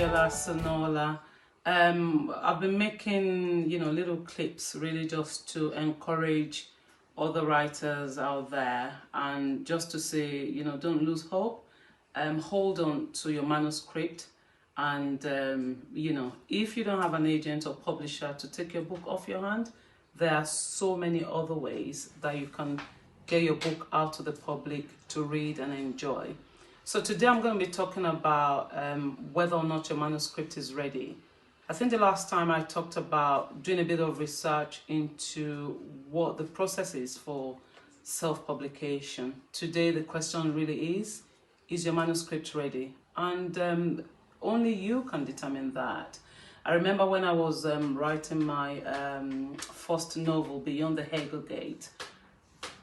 Adiola Sonola. I've been making, little clips really just to encourage other writers out there and just to say, don't lose hope. Hold on to your manuscript. And, if you don't have an agent or publisher to take your book off your hand, there are so many other ways that you can get your book out to the public to read and enjoy. So today I'm going to be talking about whether or not your manuscript is ready. I think the last time I talked about doing a bit of research into what the process is for self-publication. Today the question really is your manuscript ready? And only you can determine that. I remember when I was writing my first novel, Beyond the Hegel Gate,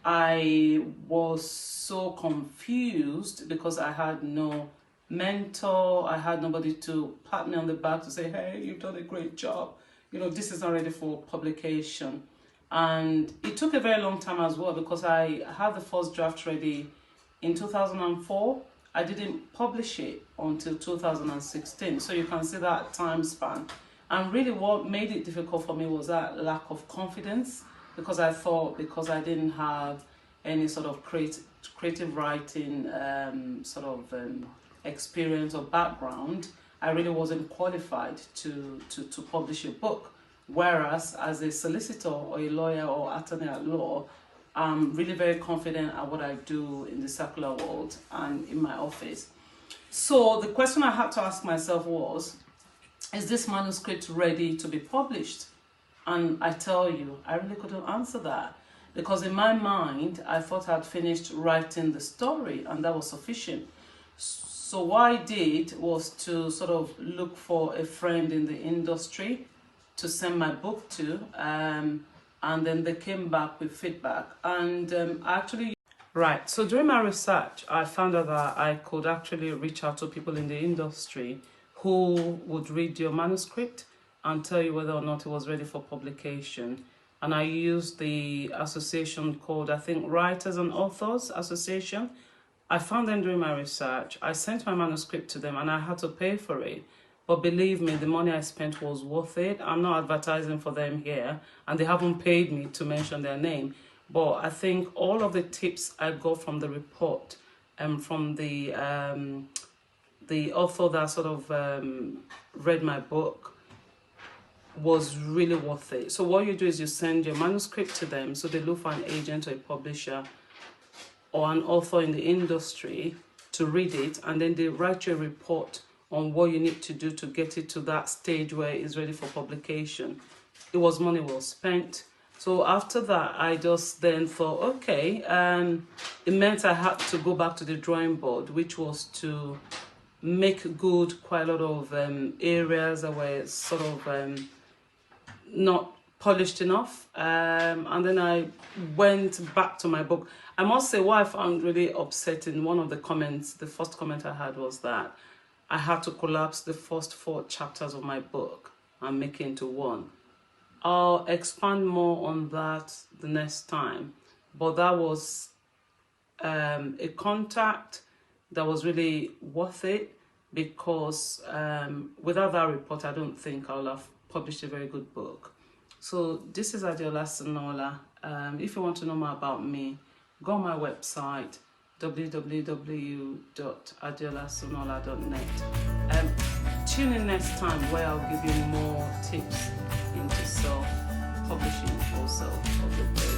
I was so confused because I had no mentor, I had nobody to pat me on the back to say, hey, you've done a great job. This is not ready for publication. And it took a very long time as well because I had the first draft ready in 2004. I didn't publish it until 2016. So you can see that time span. And really what made it difficult for me was that lack of confidence, because I thought because I didn't have any sort of creative writing experience or background, I really wasn't qualified to publish a book. Whereas as a solicitor or a lawyer or attorney at law, I'm really very confident at what I do in the secular world and in my office. So the question I had to ask myself was, is this manuscript ready to be published? And I tell you, I really couldn't answer that, because in my mind, I thought I'd finished writing the story and that was sufficient. So what I did was to sort of look for a friend in the industry to send my book to, and then they came back with feedback. And Right, so during my research, I found out that I could actually reach out to people in the industry who would read your manuscript and tell you whether or not it was ready for publication. And I used the association called, I think, Writers and Authors Association. I found them during my research. I sent my manuscript to them and I had to pay for it. But believe me, the money I spent was worth it. I'm not advertising for them here, and they haven't paid me to mention their name. But I think all of the tips I got from the report and from the author that sort of read my book was really worth it. So what you do is you send your manuscript to them, so they look for an agent or a publisher or an author in the industry to read it, and then they write you a report on what you need to do to get it to that stage where it's ready for publication. It was money well spent. So after that, I just then thought, okay, it meant I had to go back to the drawing board, which was to make good quite a lot of areas that were sort of not polished enough. And then I went back to my book. I must say what I found really upsetting, one of the comments, the first comment I had was that I had to collapse the first 4 chapters of my book and make it into one. I'll expand more on that the next time. But that was a contact that was really worth it, because without that report, I don't think I would have published a very good book. So this is Adiola Sonola. If you want to know more about me, go on my website, www.adiolasonola.net. Tune in next time where I'll give you more tips into self-publishing or self-publication.